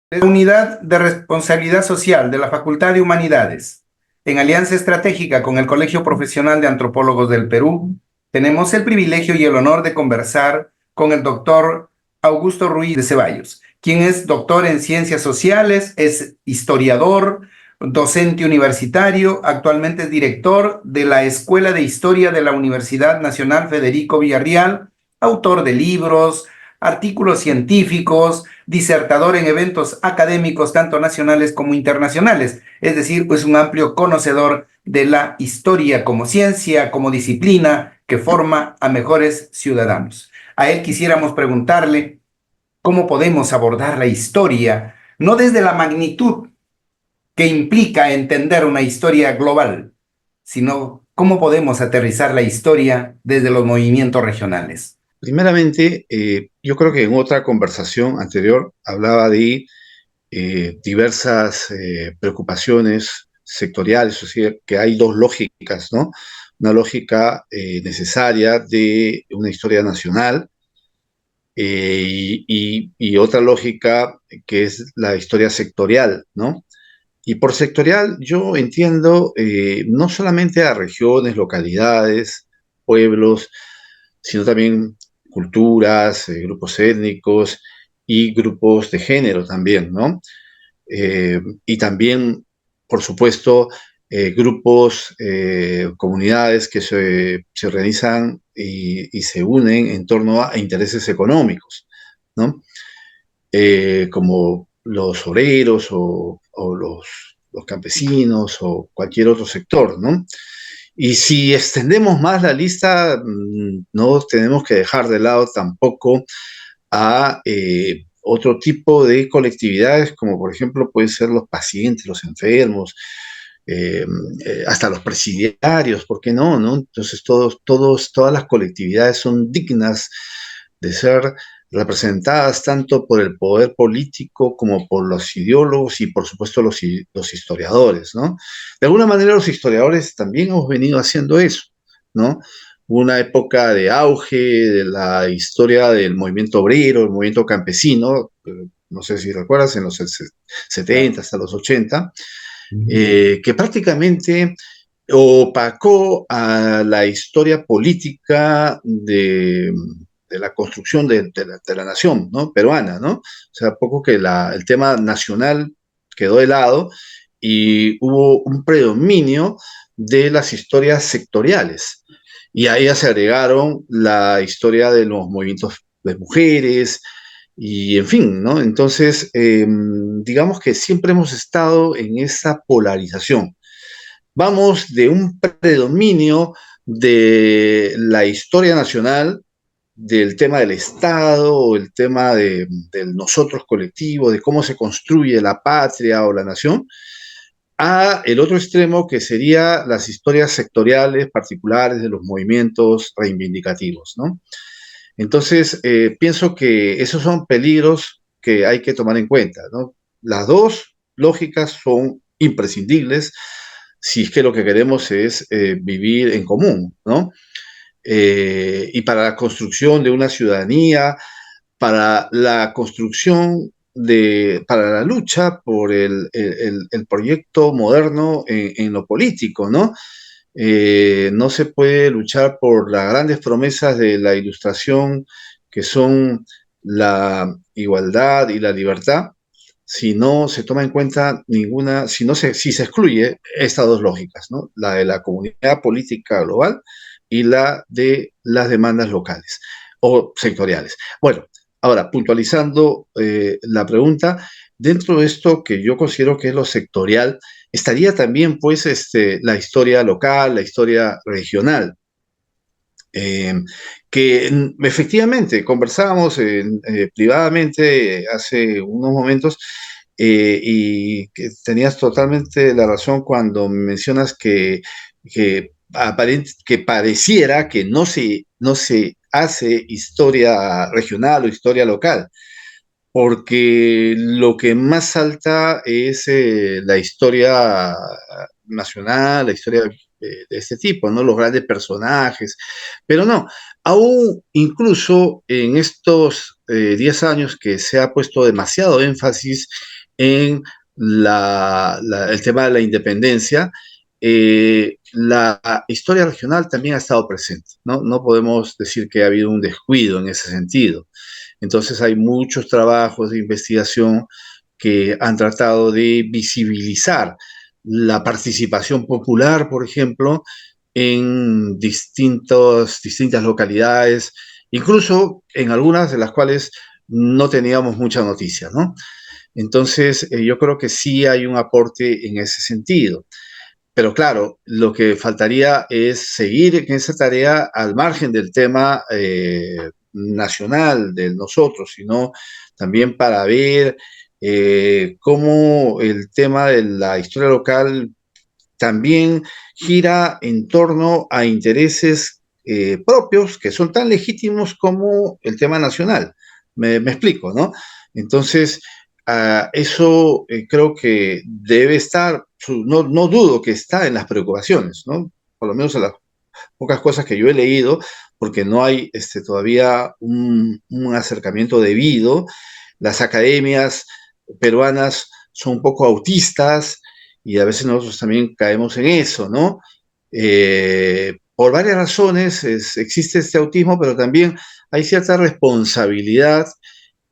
De la Unidad de Responsabilidad Social de la Facultad de Humanidades, en alianza estratégica con el Colegio Profesional de Antropólogos del Perú, tenemos el privilegio y el honor de conversar con el doctor Augusto Ruiz de Ceballos, quien es doctor en Ciencias Sociales, es historiador, docente universitario, actualmente es director de la Escuela de Historia de la Universidad Nacional Federico Villarreal, autor de libros, artículos científicos, disertador en eventos académicos tanto nacionales como internacionales, es decir, pues un amplio conocedor de la historia como ciencia, como disciplina que forma a mejores ciudadanos. A él quisiéramos preguntarle cómo podemos abordar la historia, no desde la magnitud que implica entender una historia global, sino cómo podemos aterrizar la historia desde los movimientos regionales. Primeramente, yo creo que en otra conversación anterior hablaba de diversas preocupaciones sectoriales, o sea, que hay dos lógicas, ¿no? Una lógica necesaria de una historia nacional y otra lógica que es la historia sectorial, ¿no? Y por sectorial yo entiendo no solamente a regiones, localidades, pueblos, sino también culturas, grupos étnicos y grupos de género también, ¿no? Y también, por supuesto, grupos, comunidades que se organizan y se unen en torno a intereses económicos, ¿no? Como los obreros o los campesinos o cualquier otro sector, ¿no? Y si extendemos más la lista, no tenemos que dejar de lado tampoco a otro tipo de colectividades, como por ejemplo pueden ser los pacientes, los enfermos, eh, hasta los presidiarios, ¿por qué no? ¿No? Entonces todas las colectividades son dignas de ser representadas tanto por el poder político como por los ideólogos y por supuesto los historiadores, ¿no? De alguna manera los historiadores también hemos venido haciendo eso, ¿no? Una época de auge de la historia del movimiento obrero, el movimiento campesino, no sé si recuerdas, en los 70 hasta los 80, que prácticamente opacó a la historia política de la construcción de la nación, ¿no? Peruana, ¿no? O sea, poco que el tema nacional quedó de lado y hubo un predominio de las historias sectoriales. Y a ellas se agregaron la historia de los movimientos de mujeres, y en fin, ¿no? Entonces, digamos que siempre hemos estado en esa polarización. Vamos de un predominio de la historia nacional, del tema del Estado, o el tema del nosotros colectivo, de cómo se construye la patria o la nación, a el otro extremo que sería las historias sectoriales particulares de los movimientos reivindicativos, ¿no? Entonces, pienso que esos son peligros que hay que tomar en cuenta, ¿no? Las dos lógicas son imprescindibles si es que lo que queremos es vivir en común, ¿no? Y para la construcción de una ciudadanía, para la construcción para la lucha por el proyecto moderno en lo político, ¿no? No se puede luchar por las grandes promesas de la ilustración que son la igualdad y la libertad si no se toma en cuenta ninguna, si se excluye estas dos lógicas, ¿no? La de la comunidad política global y la de las demandas locales o sectoriales. Bueno, ahora, puntualizando la pregunta, dentro de esto que yo considero que es lo sectorial, estaría también pues la historia local, la historia regional, eh, que efectivamente conversábamos privadamente hace unos momentos y que tenías totalmente la razón cuando mencionas que pareciera que no se hace historia regional o historia local porque lo que más salta es la historia nacional, la historia de este tipo, ¿no? Los grandes personajes, pero no, aún incluso en estos 10 años que se ha puesto demasiado énfasis en el tema de la independencia, la historia regional también ha estado presente, ¿no? No podemos decir que ha habido un descuido en ese sentido. Entonces hay muchos trabajos de investigación que han tratado de visibilizar la participación popular, por ejemplo, en distintas localidades, incluso en algunas de las cuales no teníamos mucha noticia, ¿no? Entonces, yo creo que sí hay un aporte en ese sentido. Pero claro, lo que faltaría es seguir en esa tarea al margen del tema nacional de nosotros, sino también para ver cómo el tema de la historia local también gira en torno a intereses propios que son tan legítimos como el tema nacional. Me explico, ¿no? Entonces, eso creo que debe estar, no dudo que está en las preocupaciones, ¿no? Por lo menos en las pocas cosas que yo he leído, porque no hay todavía un acercamiento debido. Las academias peruanas son un poco autistas y a veces nosotros también caemos en eso, ¿no? Por varias razones existe este autismo, pero también hay cierta responsabilidad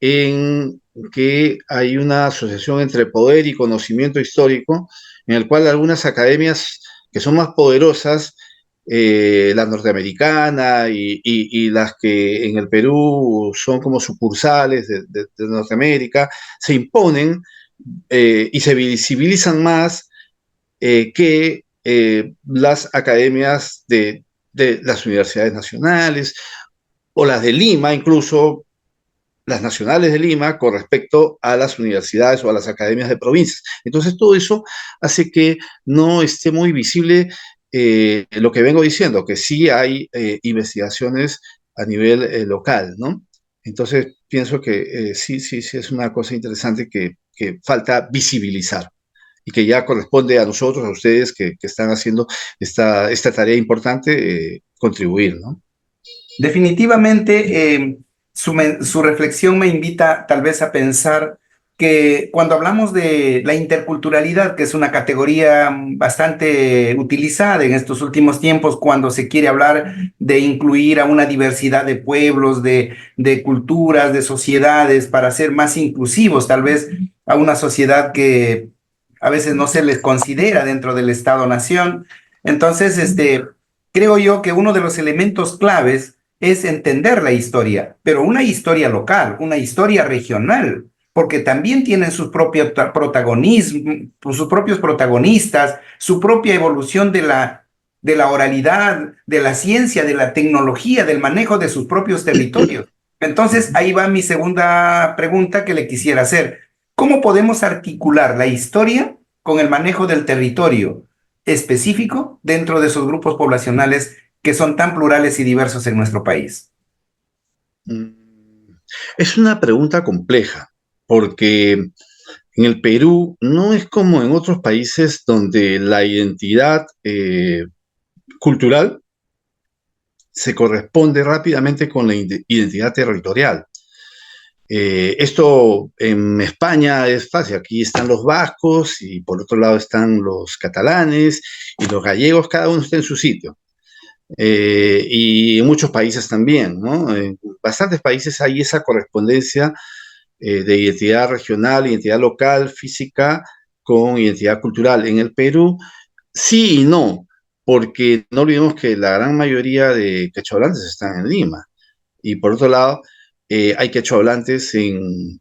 en que hay una asociación entre poder y conocimiento histórico, en el cual algunas academias que son más poderosas, la norteamericana y las que en el Perú son como sucursales de Norteamérica, se imponen y se visibilizan más que las academias de las universidades nacionales o las de Lima, incluso las nacionales de Lima con respecto a las universidades o a las academias de provincias. Entonces, todo eso hace que no esté muy visible lo que vengo diciendo, que sí hay investigaciones a nivel local, ¿no? Entonces, pienso que sí es una cosa interesante que falta visibilizar y que ya corresponde a nosotros, a ustedes que están haciendo esta tarea importante, contribuir, ¿no? Definitivamente, su reflexión me invita tal vez a pensar que cuando hablamos de la interculturalidad, que es una categoría bastante utilizada en estos últimos tiempos, cuando se quiere hablar de incluir a una diversidad de pueblos, de culturas, de sociedades, para ser más inclusivos, tal vez a una sociedad que a veces no se les considera dentro del Estado-nación. Entonces, creo yo que uno de los elementos claves es entender la historia, pero una historia local, una historia regional, porque también tienen sus propios protagonismos, sus propios protagonistas, su propia evolución de la oralidad, de la ciencia, de la tecnología, del manejo de sus propios territorios. Entonces, ahí va mi segunda pregunta que le quisiera hacer. ¿Cómo podemos articular la historia con el manejo del territorio específico dentro de esos grupos poblacionales que son tan plurales y diversos en nuestro país? Es una pregunta compleja, porque en el Perú no es como en otros países donde la identidad cultural se corresponde rápidamente con la identidad territorial. Esto en España es fácil, aquí están los vascos y por otro lado están los catalanes y los gallegos, cada uno está en su sitio. Y en muchos países también, ¿no? En bastantes países hay esa correspondencia de identidad regional, identidad local, física, con identidad cultural. En el Perú, sí y no, porque no olvidemos que la gran mayoría de quechohablantes están en Lima. Y por otro lado, hay quechohablantes en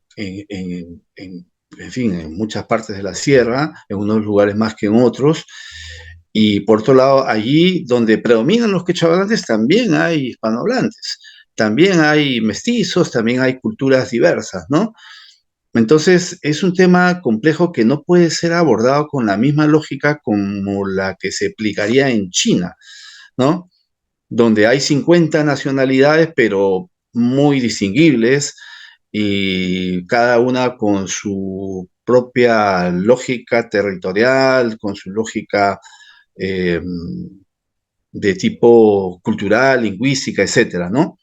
fin, en muchas partes de la sierra, en unos lugares más que en otros. Y por otro lado, allí donde predominan los quechohablantes también hay hispanohablantes, también hay mestizos, también hay culturas diversas, ¿no? Entonces, es un tema complejo que no puede ser abordado con la misma lógica como la que se aplicaría en China, ¿no? Donde hay 50 nacionalidades, pero muy distinguibles, y cada una con su propia lógica territorial, con su lógica eh, de tipo cultural, lingüística, etcétera, ¿no?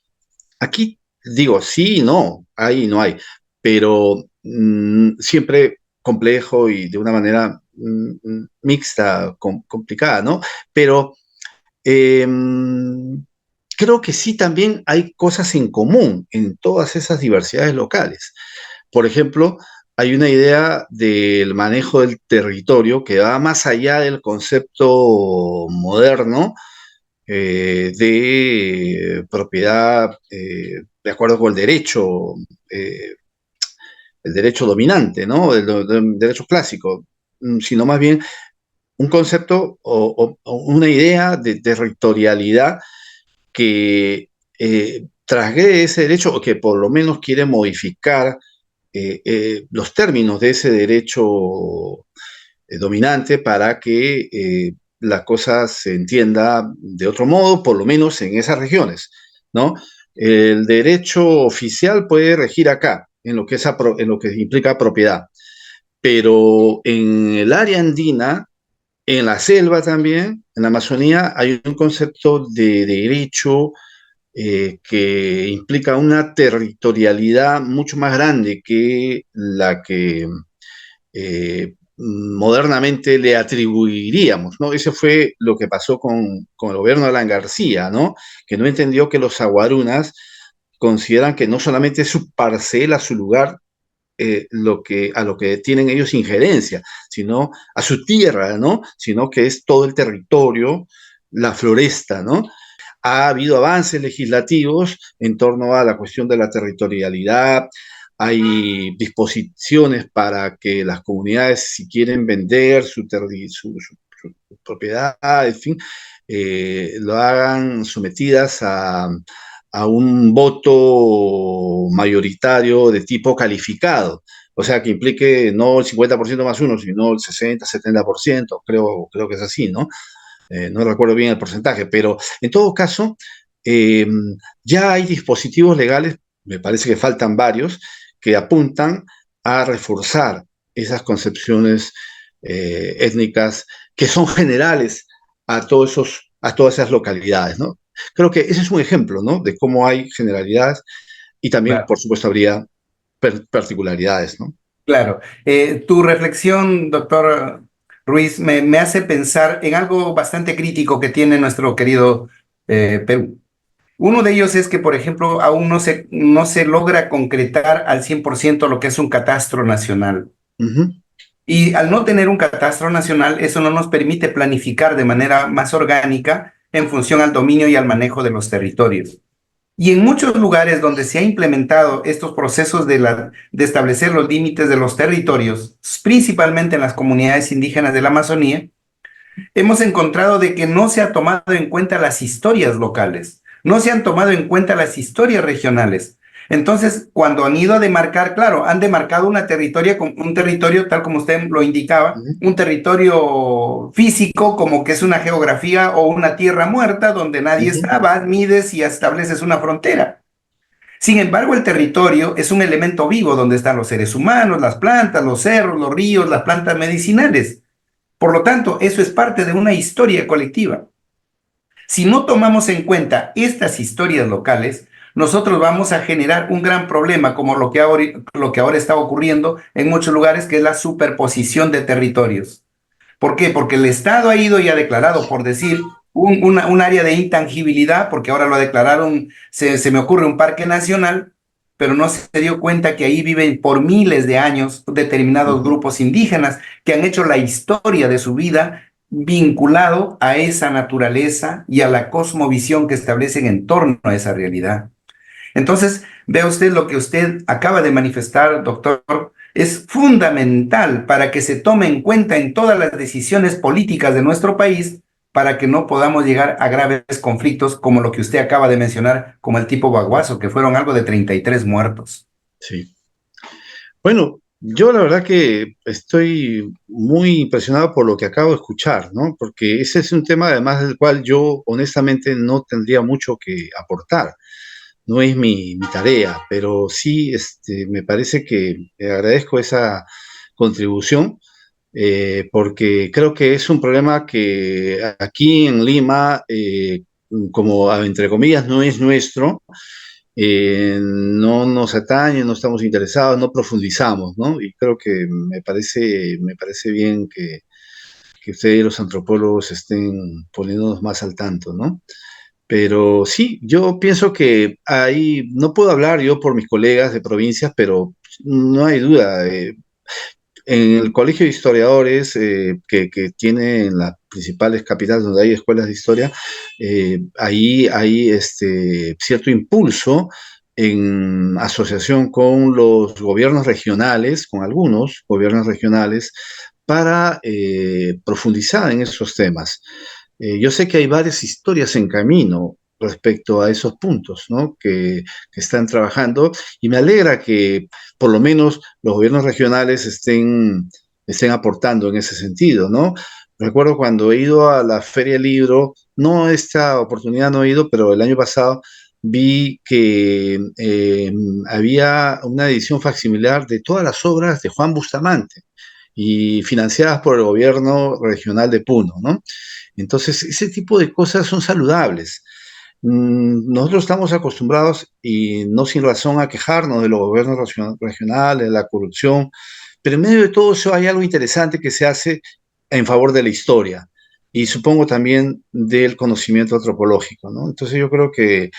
Aquí digo sí y no, hay y no hay, pero siempre complejo y de una manera mixta, complicada, ¿no? Pero eh, creo que sí también hay cosas en común en todas esas diversidades locales. Por ejemplo, hay una idea del manejo del territorio que va más allá del concepto moderno de propiedad de acuerdo con eh, el derecho dominante, ¿no? El derecho clásico, sino más bien un concepto o una idea de territorialidad que transgrede ese derecho o que por lo menos quiere modificar los términos de ese derecho dominante para que la cosa se entienda de otro modo, por lo menos en esas regiones, ¿no? El derecho oficial puede regir acá, en lo que implica propiedad, pero en el área andina, en la selva también, en la Amazonía, hay un concepto de derecho que implica una territorialidad mucho más grande que la que modernamente le atribuiríamos, ¿no? Eso fue lo que pasó con el gobierno de Alan García, ¿no? Que no entendió que los aguarunas consideran que no solamente es su parcela, su lugar, a lo que tienen ellos injerencia, sino a su tierra, ¿no? Sino que es todo el territorio, la floresta, ¿no? Ha habido avances legislativos en torno a la cuestión de la territorialidad, hay disposiciones para que las comunidades, si quieren vender su propiedad, en fin, lo hagan sometidas a un voto mayoritario de tipo calificado. O sea, que implique no el 50% más uno, sino el 60, 70%, creo que es así, ¿no? No recuerdo bien el porcentaje, pero en todo caso, eh, ya hay dispositivos legales, me parece que faltan varios, que apuntan a reforzar esas concepciones étnicas que son generales a todas esas localidades, ¿no? Creo que ese es un ejemplo, ¿no? De cómo hay generalidades y también, Claro. por supuesto, habría particularidades, ¿no? Claro. Tu reflexión, doctor Ruiz, me hace pensar en algo bastante crítico que tiene nuestro querido Perú. Uno de ellos es que, por ejemplo, aún no se logra concretar al 100% lo que es un catastro nacional. Uh -huh, Y al no tener un catastro nacional, eso no nos permite planificar de manera más orgánica en función al dominio y al manejo de los territorios. Y en muchos lugares donde se ha implementado estos procesos de establecer los límites de los territorios, principalmente en las comunidades indígenas de la Amazonía, hemos encontrado de que no se ha tomado en cuenta las historias locales, no se han tomado en cuenta las historias regionales. Entonces, cuando han ido a demarcar, claro, han demarcado un territorio tal como usted lo uh indicaba, -huh, un territorio físico como que es una geografía o una tierra muerta donde uh nadie -huh, está, vas, mides y estableces una frontera. Sin embargo, el territorio es un elemento vivo donde están los seres humanos, las plantas, los cerros, los ríos, las plantas medicinales. Por lo tanto, eso es parte de una historia colectiva. Si no tomamos en cuenta estas historias locales, nosotros vamos a generar un gran problema como lo que ahora está ocurriendo en muchos lugares, que es la superposición de territorios. ¿Por qué? Porque el Estado ha ido y ha declarado, por decir, un área de intangibilidad, porque ahora lo declararon, se me ocurre un parque nacional, pero no se dio cuenta que ahí viven por miles de años uh determinados -huh. grupos indígenas que han hecho la historia de su vida vinculado a esa naturaleza y a la cosmovisión que establecen en torno a esa realidad. Entonces, vea usted lo que usted acaba de manifestar, doctor, es fundamental para que se tome en cuenta en todas las decisiones políticas de nuestro país para que no podamos llegar a graves conflictos como lo que usted acaba de mencionar, como el tipo Baguazo, que fueron algo de 33 muertos. Sí. Bueno, yo la verdad que estoy muy impresionado por lo que acabo de escuchar, ¿no? Porque ese es un tema además del cual yo honestamente no tendría mucho que aportar. No es mi tarea, pero sí me parece que agradezco esa contribución porque creo que es un problema que aquí en Lima, como entre comillas, no es nuestro, no nos atañe, no estamos interesados, no profundizamos, ¿no? Y creo que me parece bien que ustedes los antropólogos estén poniéndonos más al tanto, ¿no? Pero sí, yo pienso que ahí, no puedo hablar yo por mis colegas de provincias, pero no hay duda. En el Colegio de Historiadores, que tiene en las principales capitales donde hay escuelas de historia, ahí hay cierto impulso en asociación con los gobiernos regionales, con algunos gobiernos regionales, para profundizar en esos temas. Yo sé que hay varias historias en camino respecto a esos puntos, ¿no? Que están trabajando y me alegra que por lo menos los gobiernos regionales estén aportando en ese sentido, ¿no? Recuerdo cuando he ido a la Feria del Libro, no esta oportunidad no he ido, pero el año pasado vi que había una edición facsimilar de todas las obras de Juan Bustamante y financiadas por el gobierno regional de Puno, ¿no? Entonces, ese tipo de cosas son saludables. Nosotros estamos acostumbrados, y no sin razón, a quejarnos de los gobiernos regionales, de la corrupción, pero en medio de todo eso hay algo interesante que se hace en favor de la historia y supongo también del conocimiento antropológico, ¿no? Entonces yo creo que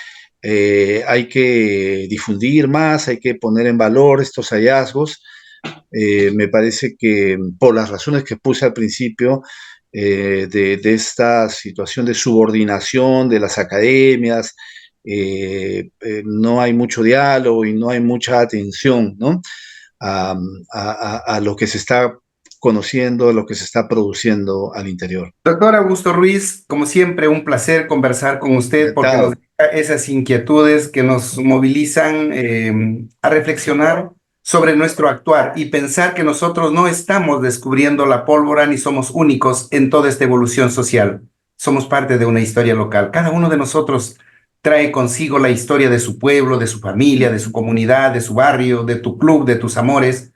hay que difundir más, hay que poner en valor estos hallazgos. Me parece que por las razones que puse al principio, de esta situación de subordinación de las academias, no hay mucho diálogo y no hay mucha atención, ¿no? a, a lo que se está conociendo, a lo que se está produciendo al interior. Doctor Augusto Ruiz, como siempre, un placer conversar con usted porque nos Encantado. deja esas inquietudes que nos movilizan a reflexionar sobre nuestro actuar y pensar que nosotros no estamos descubriendo la pólvora ni somos únicos en toda esta evolución social. Somos parte de una historia local. Cada uno de nosotros trae consigo la historia de su pueblo, de su familia, de su comunidad, de su barrio, de tu club, de tus amores.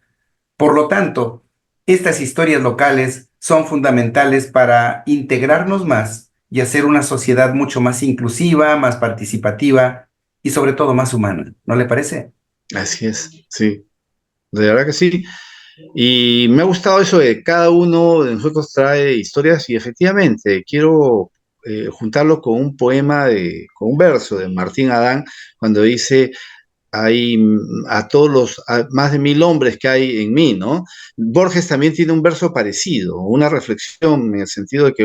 Por lo tanto, estas historias locales son fundamentales para integrarnos más y hacer una sociedad mucho más inclusiva, más participativa y sobre todo más humana. ¿No le parece? Así es, sí, de verdad que sí. Y me ha gustado eso de cada uno de nosotros trae historias y efectivamente quiero juntarlo con un poema, con un verso de Martín Adán, cuando dice, hay a todos más de 1000 hombres que hay en mí, ¿no? Borges también tiene un verso parecido, una reflexión en el sentido de que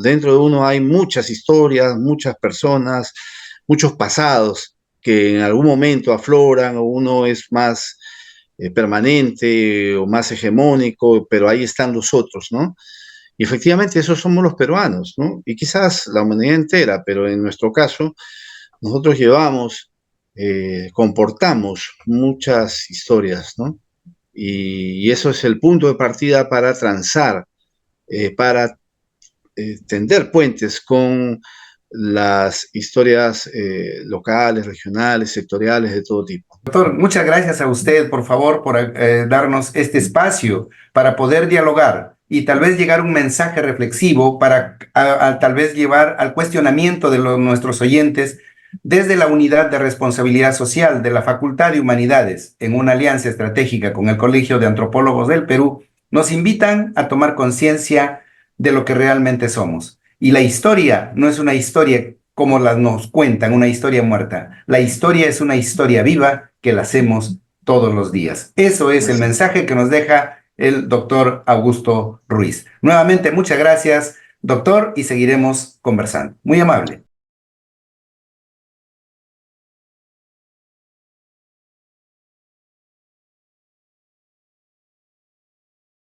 dentro de uno hay muchas historias, muchas personas, muchos pasados que en algún momento afloran, o uno es más permanente o más hegemónico, pero ahí están los otros, ¿no? Y efectivamente esos somos los peruanos, ¿no? Y quizás la humanidad entera, pero en nuestro caso, nosotros comportamos muchas historias, ¿no? Y eso es el punto de partida para transar, para tender puentes con las historias locales, regionales, sectoriales, de todo tipo. Doctor, muchas gracias a usted, por favor, por darnos este espacio para poder dialogar y tal vez llegar a un mensaje reflexivo para tal vez llevar al cuestionamiento de nuestros oyentes desde la Unidad de Responsabilidad Social de la Facultad de Humanidades, en una alianza estratégica con el Colegio de Antropólogos del Perú, nos invitan a tomar conciencia de lo que realmente somos. Y la historia no es una historia como las nos cuentan, una historia muerta. La historia es una historia viva que la hacemos todos los días. Eso es el Así es. mensaje que nos deja el doctor Augusto Ruiz. Nuevamente, muchas gracias, doctor, y seguiremos conversando. Muy amable.